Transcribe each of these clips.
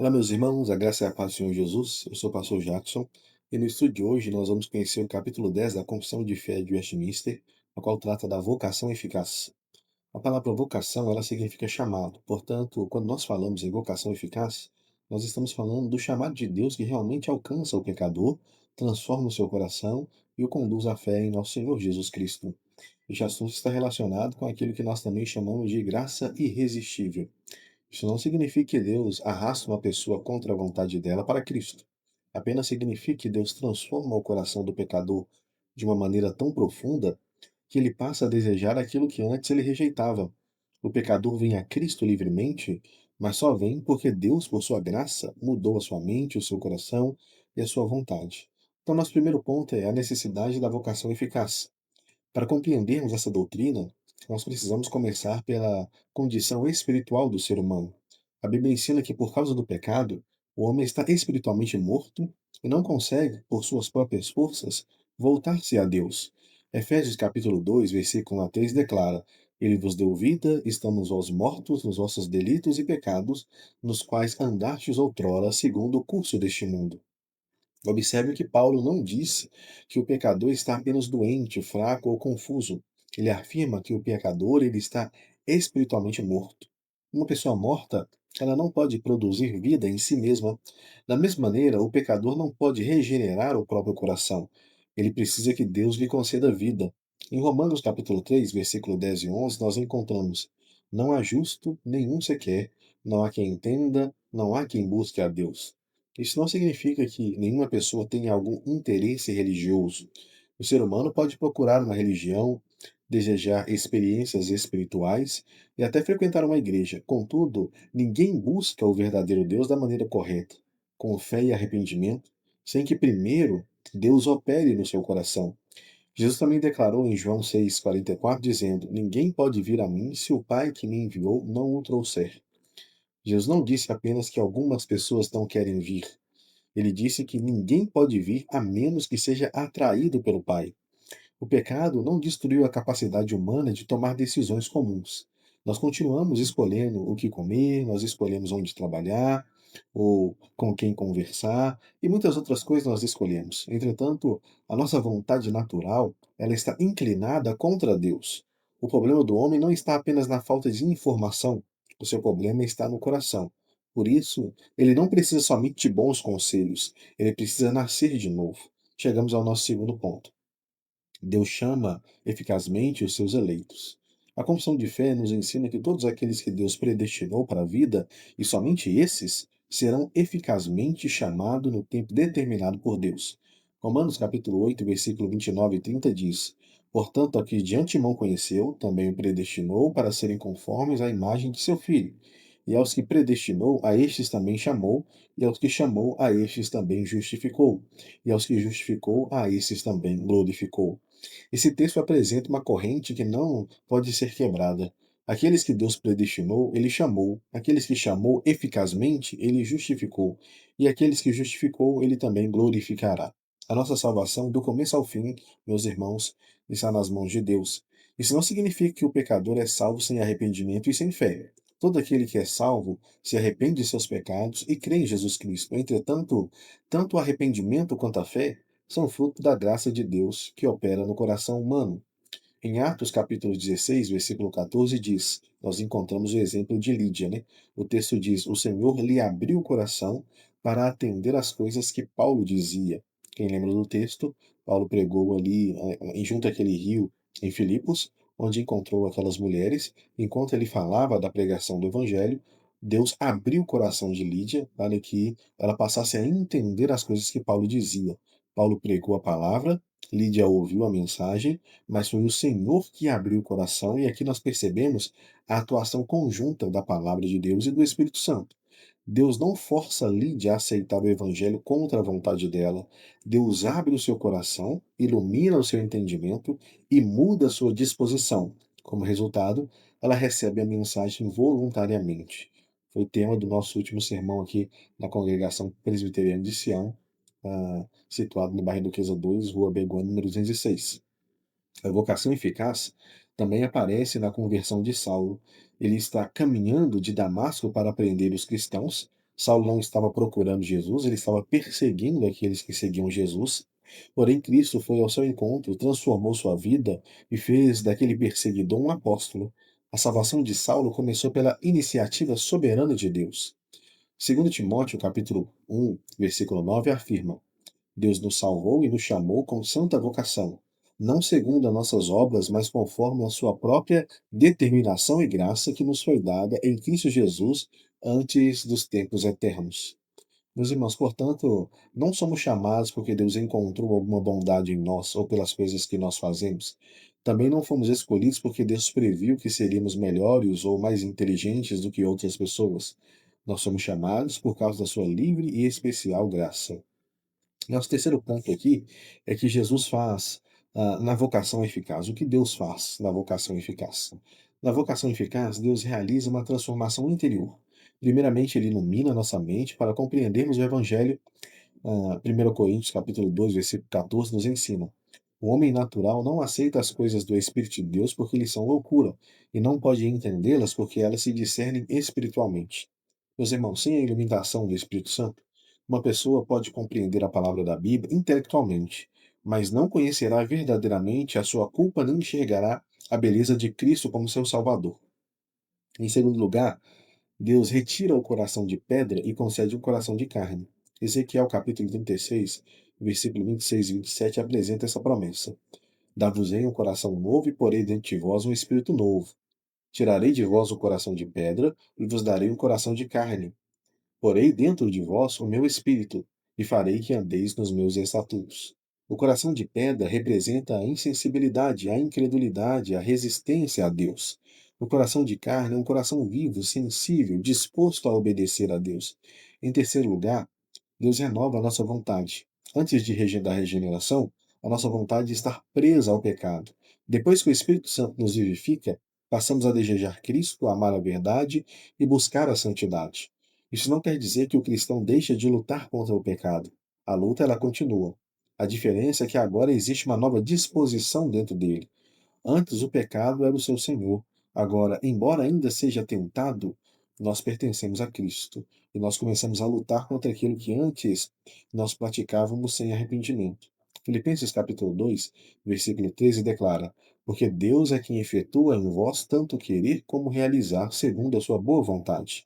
Olá, meus irmãos, a graça e a paz do Senhor Jesus. Eu sou o pastor Jackson e no estudo de hoje nós vamos conhecer o capítulo 10 da Confissão de Fé de Westminster, a qual trata da vocação eficaz. A palavra vocação, ela significa chamado. Portanto, quando nós falamos em vocação eficaz, nós estamos falando do chamado de Deus que realmente alcança o pecador, transforma o seu coração e o conduz à fé em nosso Senhor Jesus Cristo. Este assunto está relacionado com aquilo que nós também chamamos de graça irresistível. Isso não significa que Deus arrasta uma pessoa contra a vontade dela para Cristo. Apenas significa que Deus transforma o coração do pecador de uma maneira tão profunda que ele passa a desejar aquilo que antes ele rejeitava. O pecador vem a Cristo livremente, mas só vem porque Deus, por sua graça, mudou a sua mente, o seu coração e a sua vontade. Então, nosso primeiro ponto é a necessidade da vocação eficaz. Para compreendermos essa doutrina, nós precisamos começar pela condição espiritual do ser humano. A Bíblia ensina que, por causa do pecado, o homem está espiritualmente morto e não consegue, por suas próprias forças, voltar-se a Deus. Efésios capítulo 2, versículo 1 a 3 declara: Ele vos deu vida, estamos vós mortos nos vossos delitos e pecados, nos quais andastes outrora, segundo o curso deste mundo. Observe que Paulo não disse que o pecador está apenas doente, fraco ou confuso. Ele afirma que o pecador ele está espiritualmente morto. Uma pessoa morta, ela não pode produzir vida em si mesma. Da mesma maneira, o pecador não pode regenerar o próprio coração. Ele precisa que Deus lhe conceda vida. Em Romanos capítulo 3, versículo 10 e 11, nós encontramos: Não há justo nenhum sequer, não há quem entenda, não há quem busque a Deus. Isso não significa que nenhuma pessoa tenha algum interesse religioso. O ser humano pode procurar uma religião, desejar experiências espirituais e até frequentar uma igreja. Contudo, ninguém busca o verdadeiro Deus da maneira correta, com fé e arrependimento, sem que primeiro Deus opere no seu coração. Jesus também declarou em João 6,44, dizendo: Ninguém pode vir a mim se o Pai que me enviou não o trouxer. Jesus não disse apenas que algumas pessoas não querem vir. Ele disse que ninguém pode vir a menos que seja atraído pelo Pai. O pecado não destruiu a capacidade humana de tomar decisões comuns. Nós continuamos escolhendo o que comer, nós escolhemos onde trabalhar, ou com quem conversar, e muitas outras coisas nós escolhemos. Entretanto, a nossa vontade natural, ela está inclinada contra Deus. O problema do homem não está apenas na falta de informação, o seu problema está no coração. Por isso, ele não precisa somente de bons conselhos, ele precisa nascer de novo. Chegamos ao nosso segundo ponto. Deus chama eficazmente os seus eleitos. A confissão de fé nos ensina que todos aqueles que Deus predestinou para a vida, e somente esses, serão eficazmente chamados no tempo determinado por Deus. Romanos capítulo 8, versículo 29 e 30 diz: Portanto, a que de antemão conheceu, também o predestinou para serem conformes à imagem de seu Filho. E aos que predestinou, a estes também chamou, e aos que chamou, a estes também justificou, e aos que justificou, a estes também glorificou. Esse texto apresenta uma corrente que não pode ser quebrada. Aqueles que Deus predestinou, ele chamou. Aqueles que chamou eficazmente, ele justificou. E aqueles que justificou, ele também glorificará. A nossa salvação, do começo ao fim, meus irmãos, está nas mãos de Deus. Isso não significa que o pecador é salvo sem arrependimento e sem fé. Todo aquele que é salvo se arrepende de seus pecados e crê em Jesus Cristo. Entretanto, tanto o arrependimento quanto a fé são fruto da graça de Deus que opera no coração humano. Em Atos capítulo 16, versículo 14 diz, nós encontramos o exemplo de Lídia, né? O texto diz, o Senhor lhe abriu o coração para atender às coisas que Paulo dizia. Quem lembra do texto? Paulo pregou ali, junto àquele rio, em Filipos, onde encontrou aquelas mulheres. Enquanto ele falava da pregação do evangelho, Deus abriu o coração de Lídia para que ela passasse a entender as coisas que Paulo dizia. Paulo pregou a palavra, Lídia ouviu a mensagem, mas foi o Senhor que abriu o coração, e aqui nós percebemos a atuação conjunta da palavra de Deus e do Espírito Santo. Deus não força Lídia a aceitar o evangelho contra a vontade dela. Deus abre o seu coração, ilumina o seu entendimento e muda a sua disposição. Como resultado, ela recebe a mensagem voluntariamente. Foi tema do nosso último sermão aqui na congregação presbiteriana de Sião, situado no bairro Duquesa 2, Rua Beguá, número 206. A vocação eficaz também aparece na conversão de Saulo. Ele está caminhando de Damasco para prender os cristãos, Saulo não estava procurando Jesus, ele estava perseguindo aqueles que seguiam Jesus. Porém, Cristo foi ao seu encontro, transformou sua vida e fez daquele perseguidor um apóstolo. A salvação de Saulo começou pela iniciativa soberana de Deus. Segundo Timóteo, capítulo 1, versículo 9, afirma: Deus nos salvou e nos chamou com santa vocação, não segundo as nossas obras, mas conforme a sua própria determinação e graça que nos foi dada em Cristo Jesus antes dos tempos eternos. Meus irmãos, portanto, não somos chamados porque Deus encontrou alguma bondade em nós ou pelas coisas que nós fazemos. Também não fomos escolhidos porque Deus previu que seríamos melhores ou mais inteligentes do que outras pessoas. Nós somos chamados por causa da sua livre e especial graça. Nosso terceiro ponto aqui é que Jesus faz na vocação eficaz. O que Deus faz na vocação eficaz? Na vocação eficaz, Deus realiza uma transformação interior. Primeiramente, ele ilumina nossa mente para compreendermos o Evangelho. 1 Coríntios capítulo 2, versículo 14 nos ensina: o homem natural não aceita as coisas do Espírito de Deus porque lhes são loucura, e não pode entendê-las porque elas se discernem espiritualmente. Meus irmãos, sem a iluminação do Espírito Santo, uma pessoa pode compreender a palavra da Bíblia intelectualmente, mas não conhecerá verdadeiramente a sua culpa nem enxergará a beleza de Cristo como seu Salvador. Em segundo lugar, Deus retira o coração de pedra e concede um coração de carne. Ezequiel capítulo 36, versículo 26 e 27 apresenta essa promessa: Dar-vos-ei um coração novo e porei dentro de vós um espírito novo. Tirarei de vós o coração de pedra e vos darei um coração de carne. Porei dentro de vós o meu espírito, e farei que andeis nos meus estatutos. O coração de pedra representa a insensibilidade, a incredulidade, a resistência a Deus. O coração de carne é um coração vivo, sensível, disposto a obedecer a Deus. Em terceiro lugar, Deus renova a nossa vontade. Antes da regeneração, a nossa vontade está presa ao pecado. Depois que o Espírito Santo nos vivifica, passamos a desejar Cristo, amar a verdade e buscar a santidade. Isso não quer dizer que o cristão deixa de lutar contra o pecado. A luta ela continua. A diferença é que agora existe uma nova disposição dentro dele. Antes o pecado era o seu senhor. Agora, embora ainda seja tentado, nós pertencemos a Cristo. E nós começamos a lutar contra aquilo que antes nós praticávamos sem arrependimento. Filipenses capítulo 2, versículo 13 declara: Porque Deus é quem efetua em vós tanto querer como realizar segundo a sua boa vontade.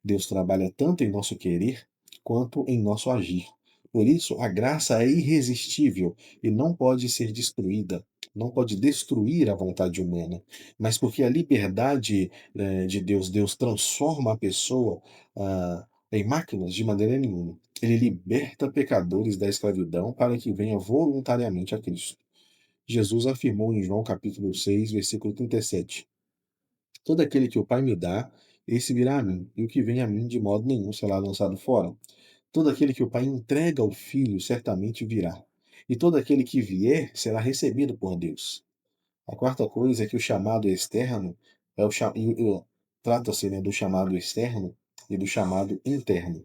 Deus trabalha tanto em nosso querer quanto em nosso agir. Por isso, a graça é irresistível e não pode ser destruída, não pode destruir a vontade humana, mas porque a liberdade de Deus, Deus transforma a pessoa em máquinas de maneira nenhuma. Ele liberta pecadores da escravidão para que venham voluntariamente a Cristo. Jesus afirmou em João capítulo 6, versículo 37: Todo aquele que o Pai me dá, esse virá a mim, e o que vem a mim de modo nenhum será lançado fora. Todo aquele que o Pai entrega ao Filho certamente virá, e todo aquele que vier será recebido por Deus. A quarta coisa é que o chamado externo é trata-se, né, do chamado externo e do chamado interno.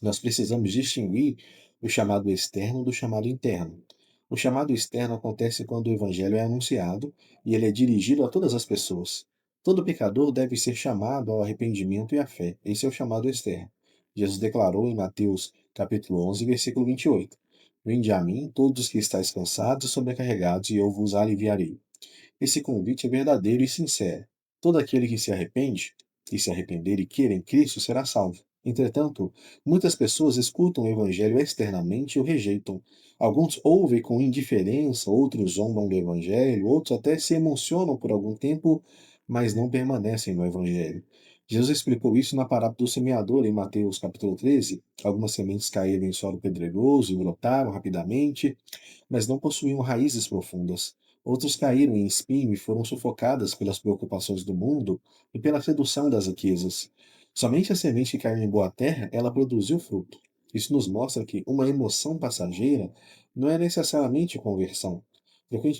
Nós precisamos distinguir o chamado externo do chamado interno. O chamado externo acontece quando o evangelho é anunciado e ele é dirigido a todas as pessoas. Todo pecador deve ser chamado ao arrependimento e à fé. Esse é o chamado externo. Jesus declarou em Mateus capítulo 11, versículo 28: Vinde a mim todos os que estáis cansados e sobrecarregados, e eu vos aliviarei. Esse convite é verdadeiro e sincero. Todo aquele que se arrepende, e se arrepender e queira em Cristo, será salvo. Entretanto, muitas pessoas escutam o Evangelho externamente e o rejeitam. Alguns ouvem com indiferença, outros zombam do Evangelho, outros até se emocionam por algum tempo, mas não permanecem no Evangelho. Jesus explicou isso na parábola do semeador em Mateus capítulo 13. Algumas sementes caíram em solo pedregoso e brotaram rapidamente, mas não possuíam raízes profundas. Outros caíram em espinho e foram sufocadas pelas preocupações do mundo e pela sedução das riquezas. Somente a semente que caiu em boa terra, ela produziu fruto. Isso nos mostra que uma emoção passageira não é necessariamente conversão.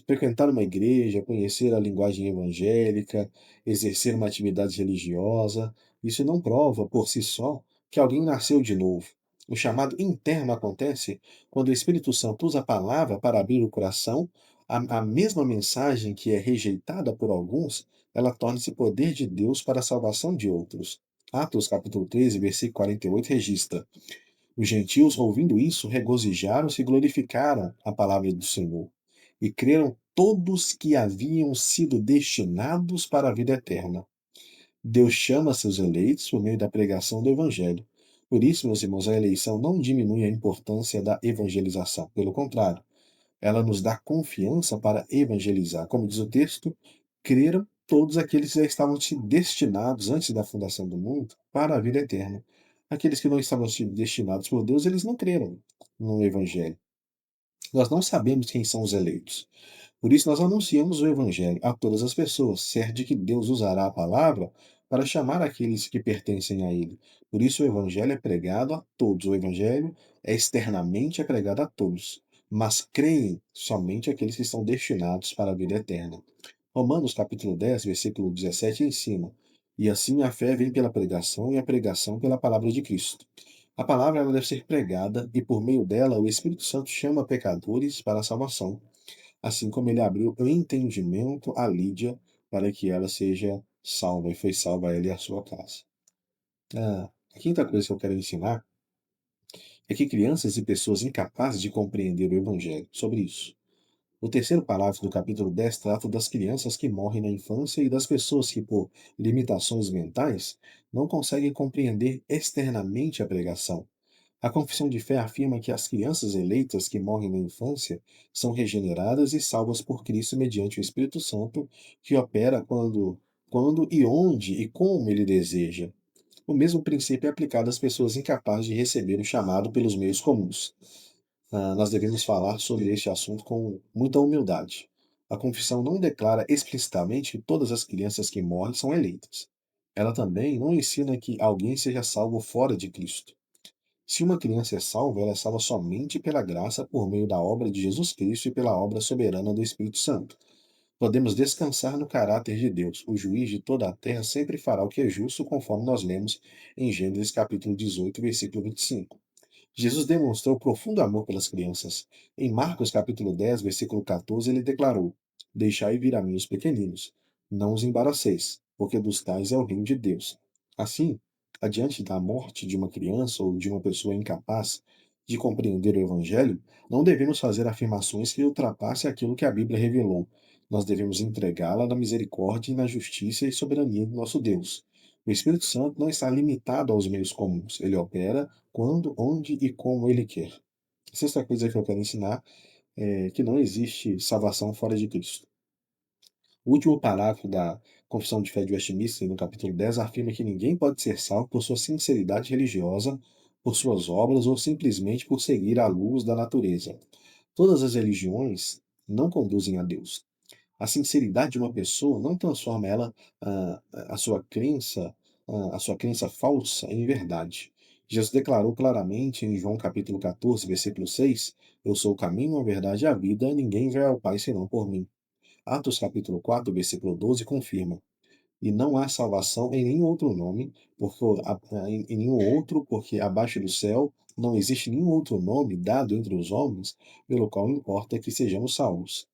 Frequentar uma igreja, conhecer a linguagem evangélica, exercer uma atividade religiosa, isso não prova por si só que alguém nasceu de novo. O chamado interno acontece quando o Espírito Santo usa a palavra para abrir o coração, a mesma mensagem que é rejeitada por alguns, ela torna-se poder de Deus para a salvação de outros. Atos capítulo 13, versículo 48 registra: Os gentios, ouvindo isso, regozijaram-se e glorificaram a palavra do Senhor, e creram todos que haviam sido destinados para a vida eterna. Deus chama seus eleitos por meio da pregação do Evangelho. Por isso, meus irmãos, a eleição não diminui a importância da evangelização. Pelo contrário, ela nos dá confiança para evangelizar. Como diz o texto, creram todos aqueles que já estavam destinados antes da fundação do mundo para a vida eterna. Aqueles que não estavam destinados por Deus, eles não creram no Evangelho. Nós não sabemos quem são os eleitos. Por isso, nós anunciamos o Evangelho a todas as pessoas, certo de que Deus usará a palavra para chamar aqueles que pertencem a Ele. Por isso, o Evangelho é pregado a todos. O Evangelho é externamente pregado a todos, mas creem somente aqueles que estão destinados para a vida eterna. Romanos capítulo 10, versículo 17 ensina: E assim a fé vem pela pregação e a pregação pela palavra de Cristo. A palavra ela deve ser pregada e por meio dela o Espírito Santo chama pecadores para a salvação, assim como ele abriu o entendimento a Lídia para que ela seja salva, e foi salva ela e a sua casa. A quinta coisa que eu quero ensinar é que crianças e pessoas incapazes de compreender o Evangelho, sobre isso. O terceiro parágrafo do capítulo 10 trata das crianças que morrem na infância e das pessoas que, por limitações mentais, não conseguem compreender externamente a pregação. A confissão de fé afirma que as crianças eleitas que morrem na infância são regeneradas e salvas por Cristo mediante o Espírito Santo, que opera quando e onde e como ele deseja. O mesmo princípio é aplicado às pessoas incapazes de receber o chamado pelos meios comuns. Nós devemos falar sobre este assunto com muita humildade. A confissão não declara explicitamente que todas as crianças que morrem são eleitas. Ela também não ensina que alguém seja salvo fora de Cristo. Se uma criança é salva, ela é salva somente pela graça por meio da obra de Jesus Cristo e pela obra soberana do Espírito Santo. Podemos descansar no caráter de Deus. O juiz de toda a terra sempre fará o que é justo, conforme nós lemos em Gênesis capítulo 18, versículo 25. Jesus demonstrou profundo amor pelas crianças. Em Marcos capítulo 10, versículo 14, ele declarou: Deixai vir a mim os pequeninos, não os embaraceis, porque dos tais é o reino de Deus. Assim, adiante da morte de uma criança ou de uma pessoa incapaz de compreender o Evangelho, não devemos fazer afirmações que ultrapassem aquilo que a Bíblia revelou. Nós devemos entregá-la na misericórdia e na justiça e soberania do nosso Deus. O Espírito Santo não está limitado aos meios comuns. Ele opera quando, onde e como ele quer. A sexta coisa que eu quero ensinar é que não existe salvação fora de Cristo. O último parágrafo da Confissão de Fé de Westminster, no capítulo 10, afirma que ninguém pode ser salvo por sua sinceridade religiosa, por suas obras ou simplesmente por seguir a luz da natureza. Todas as religiões não conduzem a Deus. A sinceridade de uma pessoa não transforma ela, a sua crença, a sua crença falsa em verdade. Jesus declarou claramente em João capítulo 14, versículo 6: Eu sou o caminho, a verdade e a vida, ninguém vai ao Pai senão por mim. Atos capítulo 4, versículo 12 confirma: E não há salvação em nenhum outro nome, em nenhum outro, porque abaixo do céu não existe nenhum outro nome dado entre os homens, pelo qual importa que sejamos salvos.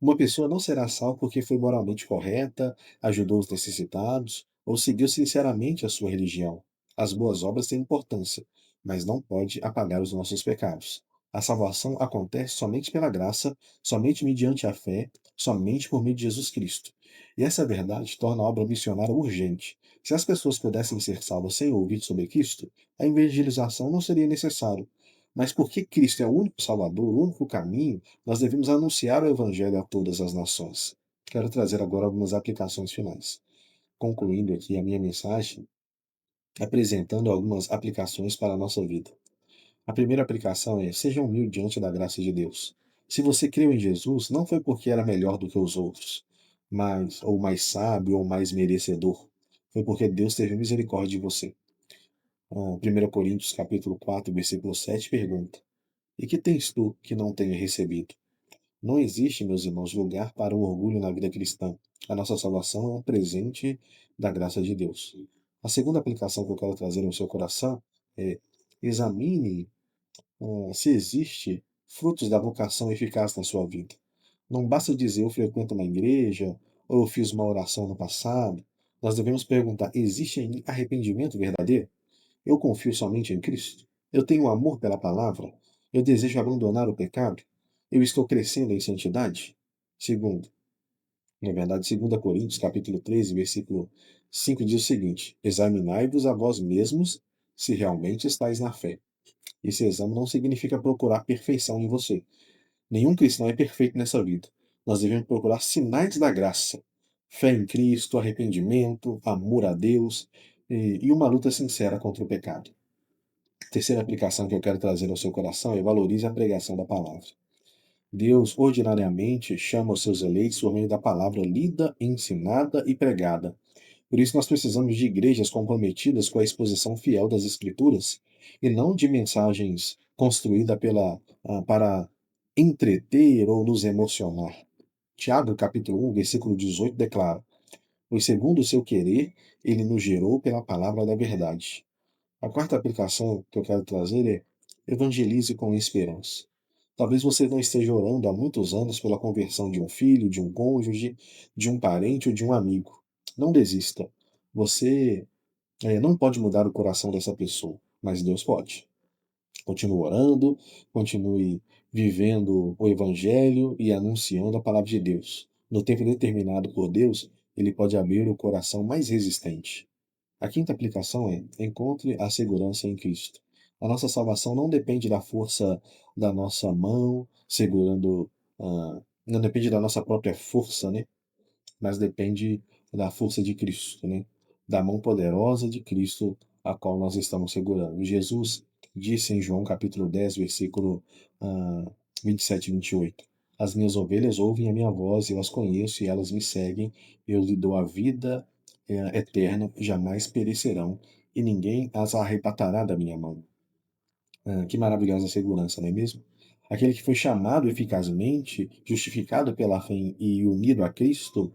Uma pessoa não será salva porque foi moralmente correta, ajudou os necessitados ou seguiu sinceramente a sua religião. As boas obras têm importância, mas não pode apagar os nossos pecados. A salvação acontece somente pela graça, somente mediante a fé, somente por meio de Jesus Cristo. E essa verdade torna a obra missionária urgente. Se as pessoas pudessem ser salvas sem ouvir sobre Cristo, a evangelização não seria necessária. Mas porque Cristo é o único Salvador, o único caminho, nós devemos anunciar o Evangelho a todas as nações. Quero trazer agora algumas aplicações finais. Concluindo aqui a minha mensagem, apresentando algumas aplicações para a nossa vida. A primeira aplicação é: seja humilde diante da graça de Deus. Se você creu em Jesus, não foi porque era melhor do que os outros, ou mais sábio, ou mais merecedor. Foi porque Deus teve misericórdia de você. 1 Coríntios capítulo 4, versículo 7 pergunta: E que tens tu que não tenha recebido? Não existe, meus irmãos, lugar para o orgulho na vida cristã. A nossa salvação é um presente da graça de Deus. A segunda aplicação que eu quero trazer no seu coração é: examine se existe frutos da vocação eficaz na sua vida. Não basta dizer eu frequento uma igreja, ou eu fiz uma oração no passado, Nós devemos perguntar: existe em mim arrependimento verdadeiro? Eu confio somente em Cristo? Eu tenho amor pela palavra? Eu desejo abandonar o pecado? Eu estou crescendo em santidade? Segundo, na verdade, 2 Coríntios, capítulo 13, versículo 5 diz o seguinte: examinai-vos a vós mesmos se realmente estáis na fé. Esse exame não significa procurar perfeição em você. Nenhum cristão é perfeito nessa vida. Nós devemos procurar sinais da graça. Fé em Cristo, arrependimento, amor a Deus e uma luta sincera contra o pecado. A terceira aplicação que eu quero trazer ao seu coração é valorize a pregação da palavra. Deus ordinariamente chama os seus eleitos por meio da palavra lida, ensinada e pregada. Por isso, nós precisamos de igrejas comprometidas com a exposição fiel das Escrituras e não de mensagens construídas para entreter ou nos emocionar. Tiago, capítulo 1, versículo 18, declara: pois segundo o seu querer, ele nos gerou pela palavra da verdade. A quarta aplicação que eu quero trazer é evangelize com esperança. Talvez você não esteja orando há muitos anos pela conversão de um filho, de um cônjuge, de um parente ou de um amigo. Não desista. Você não pode mudar o coração dessa pessoa, mas Deus pode. Continue orando, continue vivendo o Evangelho e anunciando a palavra de Deus. No tempo determinado por Deus, ele pode abrir o coração mais resistente. A quinta aplicação é: encontre a segurança em Cristo. A nossa salvação não depende da força da nossa mão, segurando, não depende da nossa própria força, né? Mas depende da força de Cristo, né? Da mão poderosa de Cristo, a qual nós estamos segurando. Jesus disse em João capítulo 10, versículo 27 e 28: as minhas ovelhas ouvem a minha voz, eu as conheço e elas me seguem, eu lhe dou a vida eterna, jamais perecerão, e ninguém as arrebatará da minha mão. Que maravilhosa segurança, não é mesmo? Aquele que foi chamado eficazmente, justificado pela fé e unido a Cristo,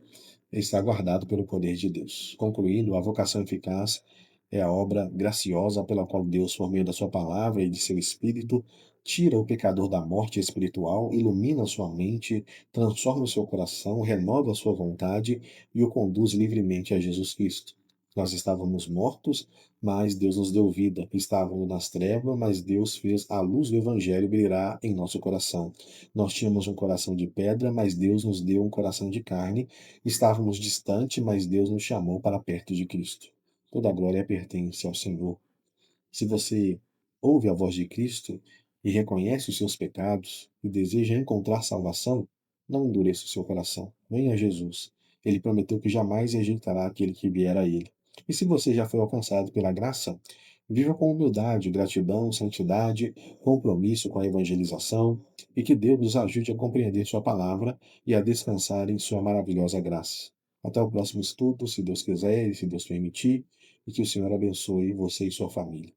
está guardado pelo poder de Deus. Concluindo, a vocação eficaz é a obra graciosa pela qual Deus, por meio da sua palavra e de seu Espírito, tira o pecador da morte espiritual, ilumina sua mente, transforma o seu coração, renova a sua vontade e o conduz livremente a Jesus Cristo. Nós estávamos mortos, mas Deus nos deu vida. Estávamos nas trevas, mas Deus fez a luz do Evangelho brilhar em nosso coração. Nós tínhamos um coração de pedra, mas Deus nos deu um coração de carne. Estávamos distante, mas Deus nos chamou para perto de Cristo. Toda a glória pertence ao Senhor. Se você ouve a voz de Cristo e reconhece os seus pecados e deseja encontrar salvação, não endureça o seu coração. Venha a Jesus. Ele prometeu que jamais rejeitará aquele que vier a ele. E se você já foi alcançado pela graça, viva com humildade, gratidão, santidade, compromisso com a evangelização e que Deus nos ajude a compreender Sua palavra e a descansar em Sua maravilhosa graça. Até o próximo estudo, se Deus quiser e se Deus permitir, e que o Senhor abençoe você e sua família.